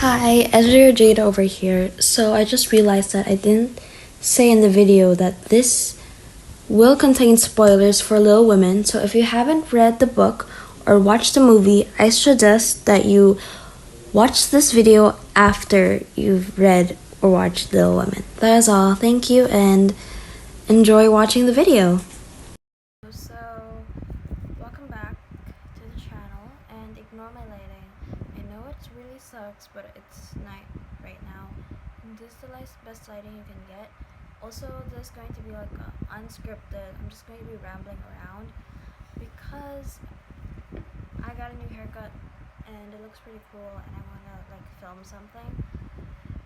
Hi, Editor Jade over here. So I just realized that I didn't say in the video that this will contain spoilers for Little Women. So if you haven't read the book or watched the movie, I suggest that you watch this video after you've read or watched Little Women. That is all. Thank you and enjoy watching the video. So, welcome back to the channel and ignore my lighting. I know it really sucks, but it's night right now. And this is the best lighting you can get. Also, there's going to be like unscripted. I'm just going to be rambling around because I got a new haircut and it looks pretty cool and I want to like film something.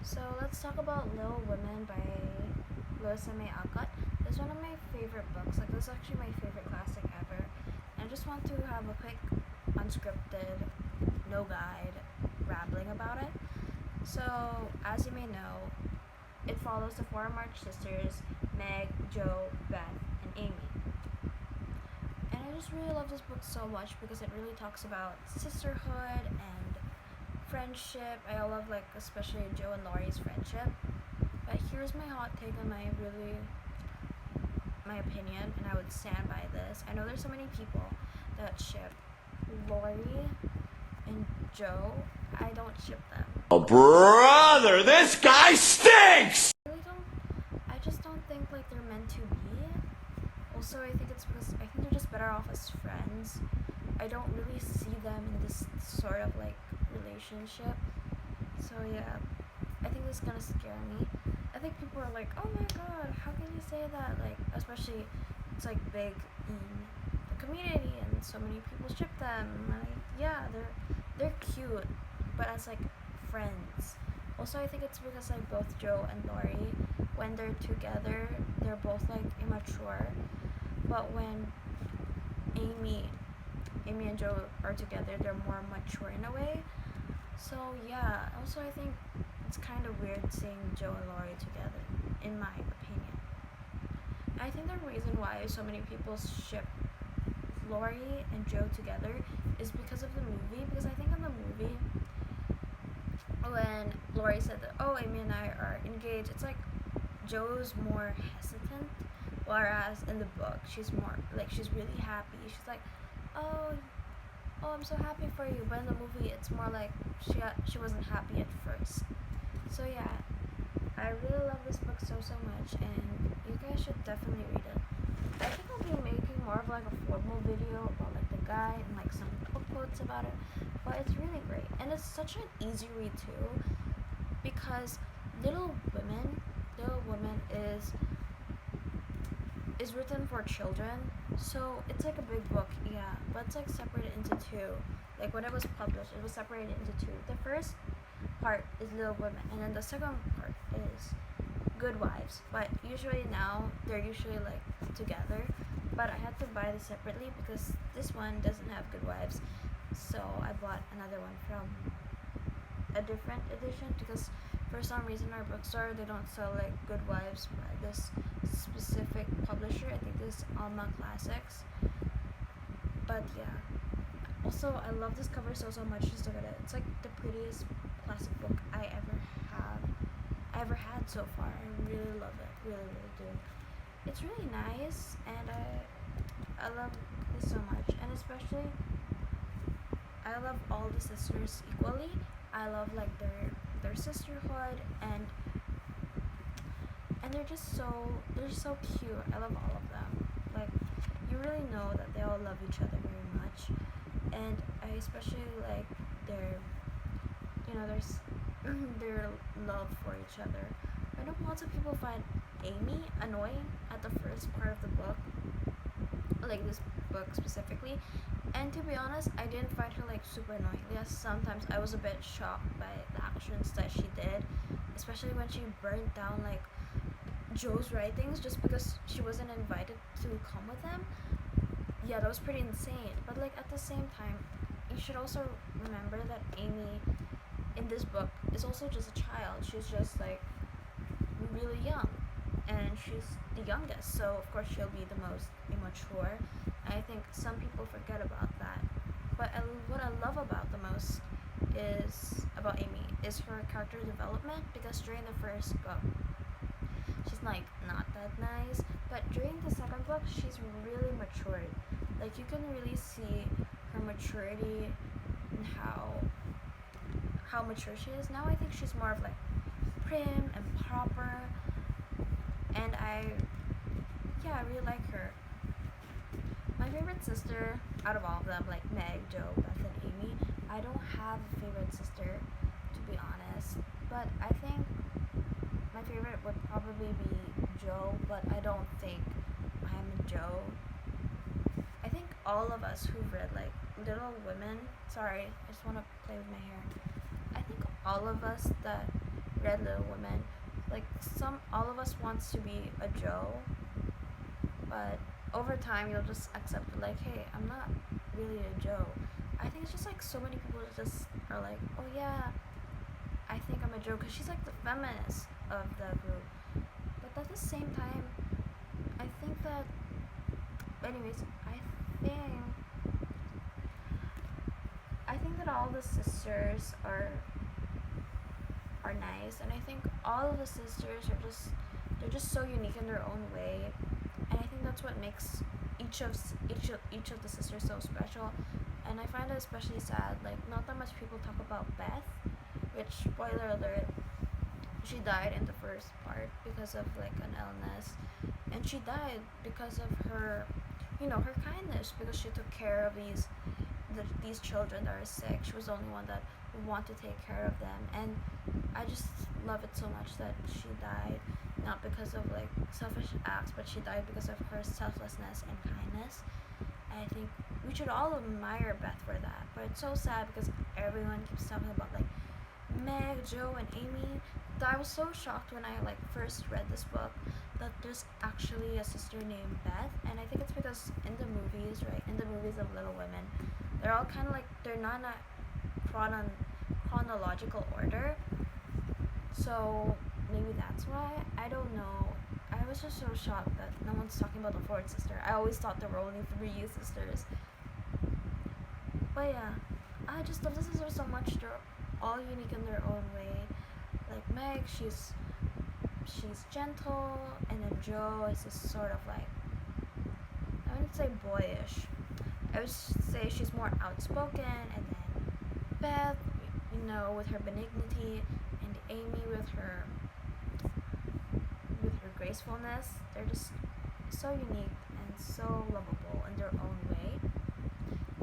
So let's talk about Little Women by Louisa May Alcott. It's one of my favorite books. Like, this is actually my favorite classic ever. And I just want to have a quick, unscripted, no guide rambling about it. So, as you may know, it follows the four March sisters, Meg, Jo, Beth, and Amy. And I just really love this book so much because it really talks about sisterhood and friendship. I love, like, especially Jo and Laurie's friendship. But here's my hot take on my opinion, and I would stand by this. I know there's so many people that ship Laurie and Jo. I don't ship them. Oh, brother, this guy stinks! I just don't think like they're meant to be. Also, I think it's because I think they're just better off as friends. I don't really see them in this sort of like relationship. So yeah, I think this is gonna scare me. I think people are like, oh my god, how can you say that? Like, especially it's like big in the community and so many people ship them. Like, yeah, they're cute, but as like friends. Also, I think it's because like both Jo and Laurie, when they're together, they're both like immature. But when Amy and Jo are together, they're more mature in a way. So yeah, also I think it's kind of weird seeing Jo and Laurie together, in my opinion. I think the reason why so many people ship Laurie and Jo together is because of the movie. Because I think in the movie, when Laurie said that, oh, Amy and I are engaged, it's like Jo's more hesitant, whereas in the book, she's more, like, she's really happy. She's like, oh, I'm so happy for you. But in the movie, it's more like she wasn't happy at first. So yeah, I really love this book so much, and you guys should definitely read it. I think I'll be making more of like a formal video about like the guide and like some book quotes about it, but it's really great, and it's such an easy read too, because Little Women is written for children, so it's like a big book, yeah, but it's like separated into two. Like, when it was published, it was separated into two. The first part is Little Women, and then the second part is Good Wives. But usually now they're usually like together, but I had to buy this separately because this one doesn't have Good Wives, so I bought another one from a different edition because for some reason our bookstore, they don't sell like Good Wives by this specific publisher. I think this is Alma Classics. But yeah, also I love this cover so much. Just look at it. It's like the prettiest classic book I ever had so far. I really love it. Really do. It's really nice, and I love this so much. And especially, I love all the sisters equally. I love like their sisterhood, and they're just so cute. I love all of them. Like, you really know that they all love each other very much, and I especially like their their love for each other. I know lots of people find Amy annoying at the first part of the book, like this book specifically, and to be honest, I didn't find her like super annoying. Yes, sometimes I was a bit shocked by the actions that she did, especially when she burned down like Jo's writings just because she wasn't invited to come with them. Yeah, that was pretty insane. But like, at the same time, you should also remember that Amy in this book is also just a child. She's just like really young, and she's the youngest, so of course she'll be the most immature. And I think some people forget about that. But what I love about the most is about Amy is her character development, because during the first book she's like not that nice, but during the second book she's really matured. Like you can really see her maturity and how mature she is. Now I think she's more of like prim and proper, and I really like her. My favorite sister out of all of them, like Meg, Jo, Beth, and Amy, I don't have a favorite sister, to be honest, but I think my favorite would probably be Jo, but I don't think I'm a Jo. I think all of us who've read like Little Women, sorry, I just want to play with my hair. I think all of us that read Little Women, like all of us wants to be a Jo, but over time you'll just accept it, like, hey, I'm not really a Jo. I think it's just like so many people just are like, oh yeah, I think I'm a Jo, because she's like the feminist of the group. But at the same time, I think that, anyways, I think that all the sisters are nice, and I think all of the sisters are they're just so unique in their own way, and I think that's what makes each of the sisters so special. And I find it especially sad, like not that much people talk about Beth, which, spoiler alert, she died in the first part because of like an illness, and she died because of her her kindness, because she took care of these children that are sick. She was the only one that would want to take care of them, and I just love it so much that she died not because of like selfish acts, but she died because of her selflessness and kindness. And I think we should all admire Beth for that. But it's so sad because everyone keeps talking about like Meg, Jo, and Amy. I was so shocked when I like first read this book that there's actually a sister named Beth, and I think it's because in the movies, right, in the movies of Little Women, they're all kind of like, they're not in a chronological order, so maybe that's why. I don't know. I was just so shocked that no one's talking about the fourth sister. I always thought there were only 3 sisters. But yeah, I just love the sisters so much. They're all unique in their own way. Like Meg, she's gentle, and then Jo is this sort of like, I wouldn't say boyish, I would say she's more outspoken, and then Beth, with her benignity, and Amy with her gracefulness. They're just so unique and so lovable in their own way.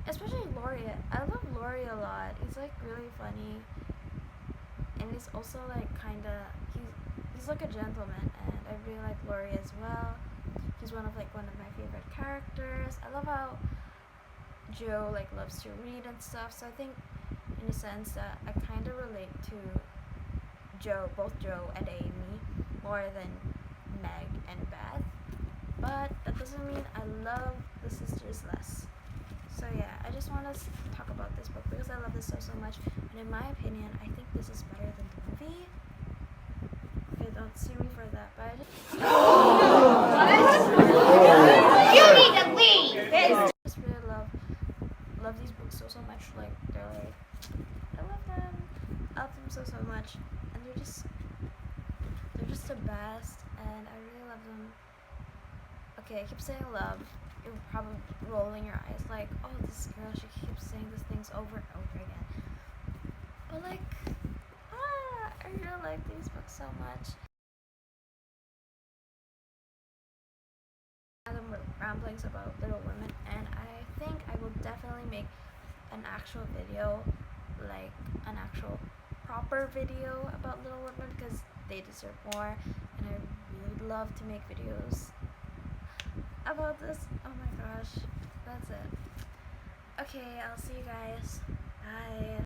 Especially Laurie. I love Laurie a lot. He's like really funny, and he's also like he's like a gentleman, and I really like Laurie as well. He's one of my favorite characters. I love how Jo like loves to read and stuff, so I think in a sense that I kind of relate to both Jo and Amy more than Meg and Beth, but that doesn't mean I love the sisters less. So yeah, I just want to talk about this book because I love this so much, and in my opinion, I think this is better than the movie. Okay, don't sue me for that, but I You need to leave! just really love these books so much. Like, they're like, I love them. I love them so much, and they're just the best, and I really love them. Okay, I keep saying love. You're probably rolling your eyes like, oh, this girl, she keeps saying these things over and over again. But like, I really like these books so much. Random ramblings about Little Women, and I think I will definitely make an actual video, like an actual proper video about Little Women, because they deserve more, and I really would love to make videos about this. Oh my gosh, that's it. Okay, I'll see you guys. Bye.